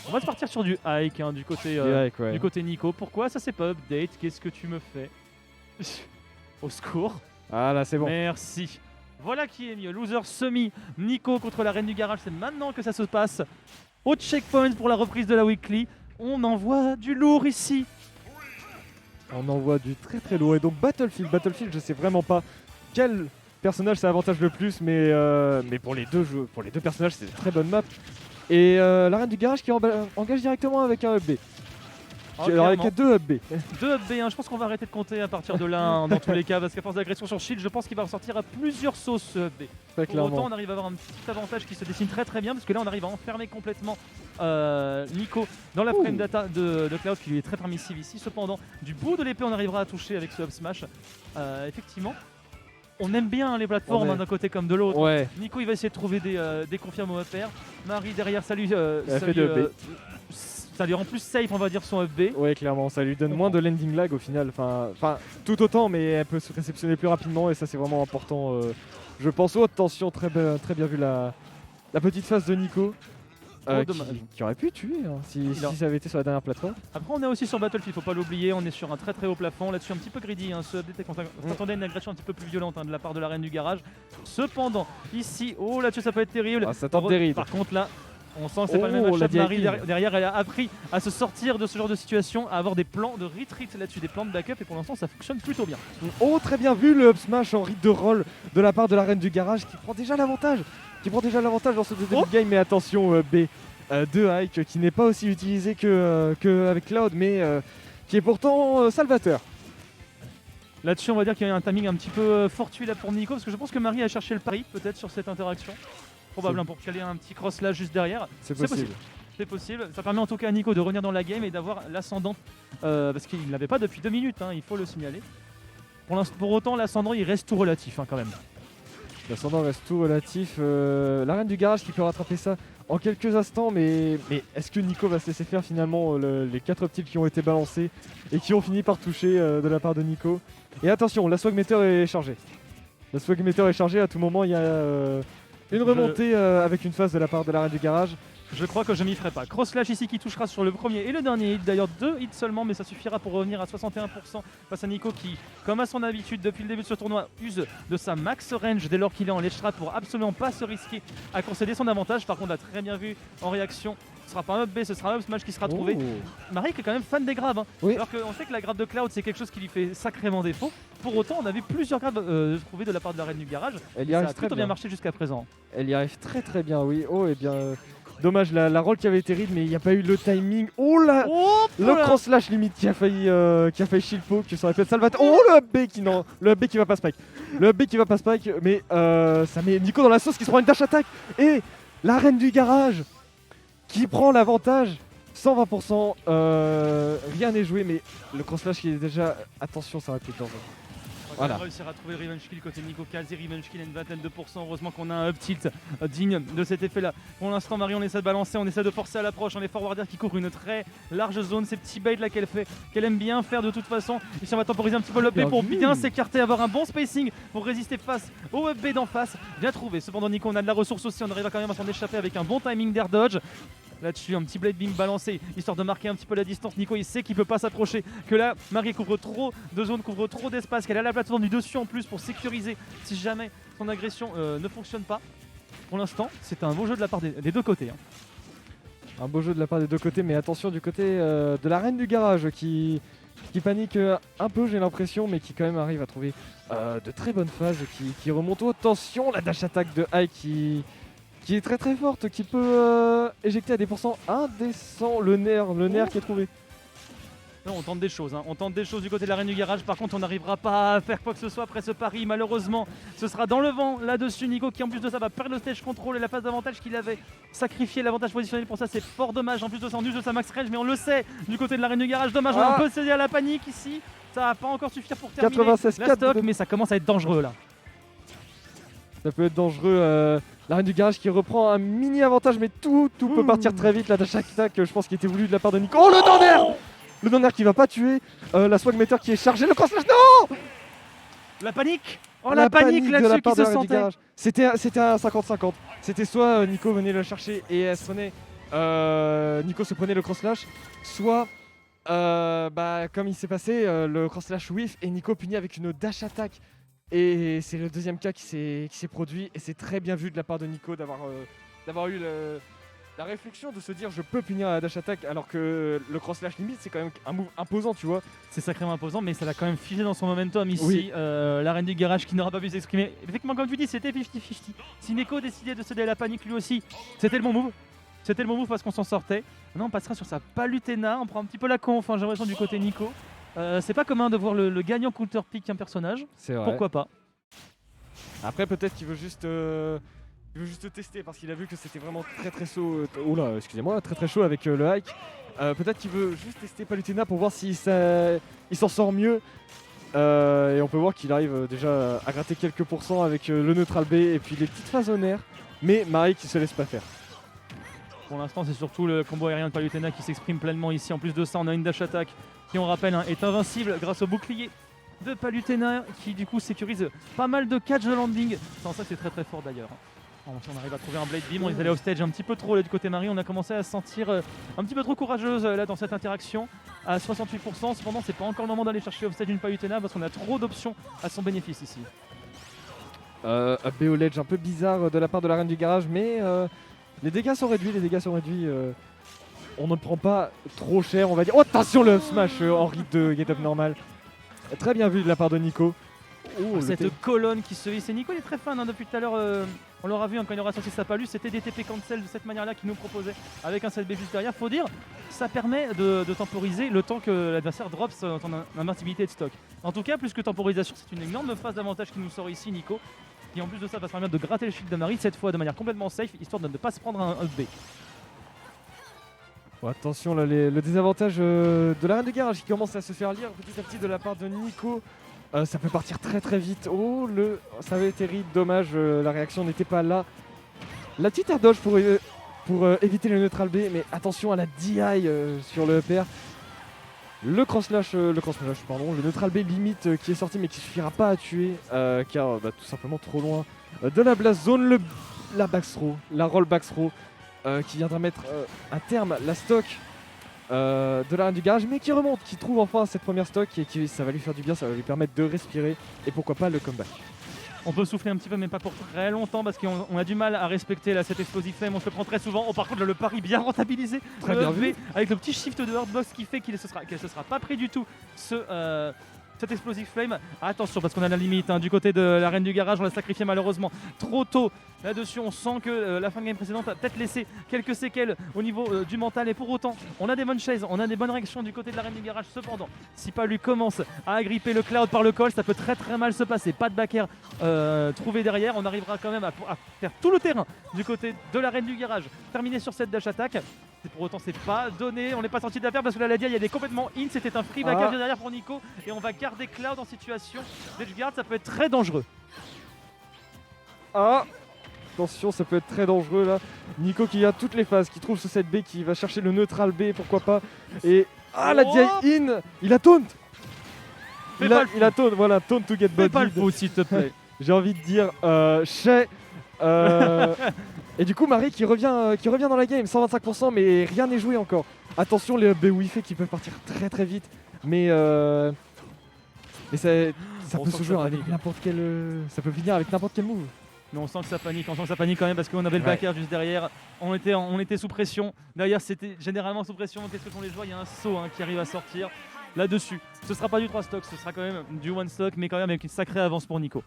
On va se partir sur du hike hein, du côté du côté Nico. Pourquoi ça c'est pas update? Qu'est-ce que tu me fais? Au secours. Ah là c'est bon. Merci. Voilà qui est mieux. Loser semi. Nico contre la reine du garage. C'est maintenant que ça se passe. Au checkpoint pour la reprise de la weekly. On envoie du lourd ici. On envoie du très très lourd. Et donc Battlefield, je sais vraiment pas quel personnage ça avantage le plus, mais pour les deux personnages c'est une très bonne map. Et la reine du garage qui engage directement avec un UB. Alors avec 2 UB. 2 UB, hein. Je pense qu'on va arrêter de compter à partir de là hein, dans tous les cas, parce qu'à force d'agression sur Shield, je pense qu'il va ressortir à plusieurs sauces ce UB. Pour autant, on arrive à avoir un petit avantage qui se dessine très très bien, parce que là on arrive à enfermer complètement Nico dans la frame data de Cloud qui lui est très permissive ici. Cependant, du bout de l'épée, on arrivera à toucher avec ce up smash. Effectivement, on aime bien les plateformes d'un côté comme de l'autre. Ouais. Nico il va essayer de trouver des confirmes au upper. Marie derrière, ça lui rend plus safe, on va dire, son FB. Ouais, clairement, ça lui donne moins de landing lag au final. Enfin, tout autant, mais elle peut se réceptionner plus rapidement et ça c'est vraiment important. Je pense. Oh, attention, très bien vu la petite phase de Nico. Qui aurait pu tuer hein, si ça avait été sur la dernière plateforme. Après on est aussi sur Battlefield, faut pas l'oublier, on est sur un très très haut plafond, là-dessus un petit peu greedy, hein, ce update on s'attendait à une agression un petit peu plus violente hein, de la part de la reine du garage. Cependant, ici, oh là-dessus ça peut être terrible. Ah, ça tente des rides. Par contre là, on sent que c'est pas le même match-up. Marie derrière elle a appris à se sortir de ce genre de situation, à avoir des plans de retreat là-dessus, des plans de backup et pour l'instant ça fonctionne plutôt bien. Oh très bien vu le up smash en rite de roll de la part de la reine du garage qui prend déjà l'avantage dans ce deuxième game, mais attention B. De hike qui n'est pas aussi utilisé qu'avec Cloud, mais qui est pourtant salvateur. Là-dessus, on va dire qu'il y a un timing un petit peu fortuit là pour Nico, parce que je pense que Marie a cherché le pari peut-être sur cette interaction. Probablement pour caler un petit cross là juste derrière. C'est possible. C'est possible. Ça permet en tout cas à Nico de revenir dans la game et d'avoir l'ascendant, parce qu'il ne l'avait pas depuis 2 minutes, hein, il faut le signaler. Pour autant, l'ascendant il reste tout relatif hein, quand même. L'ascendant reste tout relatif. La reine du garage qui peut rattraper ça en quelques instants, mais est-ce que Nico va se laisser faire finalement les 4 optiles qui ont été balancés et qui ont fini par toucher de la part de Nico. Et attention, la swag meter est chargée. La swag meter est chargée, à tout moment il y a une remontée avec une phase de la part de la reine du garage. Je crois que je m'y ferai pas. Cross slash ici qui touchera sur le premier et le dernier hit. D'ailleurs 2 hits seulement, mais ça suffira pour revenir à 61% face à Nico qui, comme à son habitude depuis le début de ce tournoi, use de sa max range dès lors qu'il est en ledge trap pour absolument pas se risquer à concéder son avantage. Par contre, on l'a très bien vu en réaction. Ce sera pas un up B, ce sera un up smash qui sera trouvé. Marie qui est quand même fan des grabs. Hein. Oui. Alors qu'on sait que la grab de Cloud c'est quelque chose qui lui fait sacrément défaut. Pour autant, on a vu plusieurs grabs trouvés de la part de la reine du garage. Ça a plutôt bien marché jusqu'à présent. Elle y arrive très très bien, oui. Oh, et bien. Dommage, la roll qui avait été ride, mais il n'y a pas eu le timing. Oh là, le cross slash limite qui a failli shield poke, que ça aurait pu être Salvatore. Oh le up B qui va pas spike. Le up B qui va pas spike, mais ça met Nico dans la sauce qui se prend une dash attack. Et la reine du garage qui prend l'avantage. 120%, rien n'est joué, mais le cross slash qui est déjà. Attention, ça va être dangereux. On va réussir à trouver Revenge Kill côté Nico. Quasi Revenge Kill à une vingtaine de pourcents. Heureusement qu'on a un up tilt digne de cet effet là. Pour l'instant, Marie, on essaie de balancer, on essaie de forcer à l'approche. On est forwarder qui couvre une très large zone. Ces petits baits là qu'elle aime bien faire de toute façon. Ici, on va temporiser un petit peu le up pour bien s'écarter, avoir un bon spacing pour résister face au up B d'en face. Bien trouvé. Cependant, Nico, on a de la ressource aussi. On arrive quand même à s'en échapper avec un bon timing d'air dodge. Là-dessus, un petit blade beam balancé, histoire de marquer un petit peu la distance. Nico, il sait qu'il peut pas s'approcher, que là, Marie couvre trop de zones, couvre trop d'espace, qu'elle a la plateforme du dessus en plus pour sécuriser si jamais son agression ne fonctionne pas. Pour l'instant, c'est un beau jeu de la part des deux côtés. Hein. Un beau jeu de la part des deux côtés, mais attention du côté de la reine du garage qui panique un peu, j'ai l'impression, mais qui quand même arrive à trouver de très bonnes phases, qui remonte. Oh, attention, la dash attack de High qui est très très forte, qui peut éjecter à des pourcents indécents le nerf qui est trouvé. Non, on tente des choses, hein. On tente des choses du côté de la reine du garage. Par contre, on n'arrivera pas à faire quoi que ce soit après ce pari. Malheureusement, ce sera dans le vent là-dessus. Nico qui en plus de ça va perdre le stage control et la phase d'avantage qu'il avait sacrifié, l'avantage positionnel pour ça, c'est fort dommage. En plus de ça, en use de sa max range, mais on le sait du côté de la reine du garage. Dommage, on a un peu cédé à la panique ici. Ça va pas encore suffire pour terminer la stock, mais ça commence à être dangereux là. Ça peut être dangereux. La reine du garage qui reprend un mini avantage, mais tout peut partir très vite. La dash attack, je pense, qui était voulu de la part de Nico. Oh, le down-air! Le down-air qui va pas tuer. La swag meter qui est chargée. Le cross slash, non! La panique! Oh, la panique là-dessus qui se sentait. C'était un 50-50. C'était soit Nico venait le chercher et elle se prenait Nico se prenait le cross slash, soit comme il s'est passé, le cross slash whiff et Nico puni avec une dash attack. Et c'est le deuxième cas qui s'est produit et c'est très bien vu de la part de Nico d'avoir eu la réflexion de se dire je peux punir à la dash attack alors que le cross slash limite c'est quand même un move imposant, tu vois. C'est sacrément imposant, mais ça l'a quand même figé dans son momentum ici. Oui. La reine du garage qui n'aura pas pu s'exprimer. Effectivement, comme tu dis, c'était 50-50. Si Nico décidait de céder à la panique lui aussi, c'était le bon move. C'était le bon move parce qu'on s'en sortait. Maintenant, on passera sur sa Palutena. On prend un petit peu la conf, j'ai l'impression, du côté Nico. C'est pas commun de voir le gagnant counter-pick un personnage. C'est vrai. Pourquoi pas? Après, peut-être qu'il veut juste. Il veut juste tester parce qu'il a vu que c'était vraiment très chaud. Oula, excusez-moi, très chaud avec le hike. Peut-être qu'il veut juste tester Palutena pour voir si il s'en sort mieux. Et on peut voir qu'il arrive déjà à gratter quelques pourcents avec le neutral B et puis les petites phases en air. Mais Marie qui se laisse pas faire. Pour l'instant, c'est surtout le combo aérien de Palutena qui s'exprime pleinement ici. En plus de ça, on a une dash attack qui, on rappelle, est invincible grâce au bouclier de Palutena qui, du coup, sécurise pas mal de catch de landing. Sans ça, c'est très fort d'ailleurs. On arrive à trouver un Blade Beam, on est allé au stage un petit peu trop là du côté Marie. On a commencé à se sentir un petit peu trop courageuse là dans cette interaction à 68%. Cependant, c'est pas encore le moment d'aller chercher off stage une Palutena parce qu'on a trop d'options à son bénéfice ici. Un BO ledge un peu bizarre de la part de la reine du garage, mais les dégâts sont réduits. On ne prend pas trop cher, on va dire. Oh, attention le smash en rythme de get up normal. Très bien vu de la part de Nico. Oh, cette colonne qui se hisse. Et Nico il est très fan depuis tout à l'heure. On l'aura vu quand il aura sorti sa palus, c'était des TP cancel de cette manière-là qu'il nous proposait avec un 7B juste derrière. Faut dire, ça permet de temporiser le temps que l'adversaire drop son invincibilité de stock. En tout cas, plus que temporisation, c'est une énorme phase d'avantage qui nous sort ici, Nico. Qui en plus de ça va se permettre de gratter le shield de Marie, cette fois de manière complètement safe, histoire de ne pas se prendre un up B. Oh, attention là, le désavantage de la reine de garage qui commence à se faire lire petit à petit de la part de Nico. Ça peut partir très vite. Oh, ça avait été terrible, dommage, la réaction n'était pas là. La petite air dodge pour éviter le neutral B, mais attention à la DI sur le upper. Le neutral B limite qui est sorti mais qui suffira pas à tuer car tout simplement trop loin de la blast zone. La backthrow, la roll backthrow qui viendra mettre à terme la stock de la reine du garage, mais qui remonte, qui trouve enfin cette première stock et ça va lui faire du bien, ça va lui permettre de respirer et pourquoi pas le comeback. On peut souffler un petit peu mais pas pour très longtemps parce qu'on a du mal à respecter là, cette explosive flame, on se le prend très souvent. Oh, par contre là, le pari bien rentabilisé, très bien vu. Avec le petit shift de hardbox qui fait qu'elle se sera pas pris du tout cette explosive flame. Attention parce qu'on a la limite du côté de la reine du garage, on l'a sacrifié malheureusement trop tôt. Là-dessus, on sent que la fin de game précédente a peut-être laissé quelques séquelles au niveau du mental. Et pour autant, on a des bonnes chaises, on a des bonnes réactions du côté de la reine du garage. Cependant, si Palu commence à agripper le cloud par le col, ça peut très mal se passer. Pas de back air trouvé derrière. On arrivera quand même à faire tout le terrain du côté de la reine du garage. Terminé sur cette dash attack. Et pour autant, c'est pas donné. On n'est pas sorti de la perte parce que là, la DI, elle est complètement in. C'était un free back air derrière pour Nico. Et on va garder Cloud en situation d'edgeguard. Ça peut être très dangereux. Attention, ça peut être très dangereux là. Nico qui a toutes les phases, qui trouve ce 7B, qui va chercher le neutral B, pourquoi pas. Et la DI in. Il a taunt. Il a taunt, voilà, taunt to get bodied. Fais pas le faux s'il te plaît. J'ai envie de dire et du coup Marie qui revient dans la game, 125% mais rien n'est joué encore. Attention les B wifi qui peuvent partir très vite, mais ça peut se jouer avec n'importe quel, ça peut finir avec n'importe quel move. Mais on sent que ça panique quand même parce qu'on avait le back air juste derrière. On était sous pression. Derrière c'était généralement sous pression. Qu'est-ce que font les joueurs? Il y a un saut qui arrive à sortir là-dessus. Ce sera pas du 3 stock, ce sera quand même du 1 stock, mais quand même avec une sacrée avance pour Nico.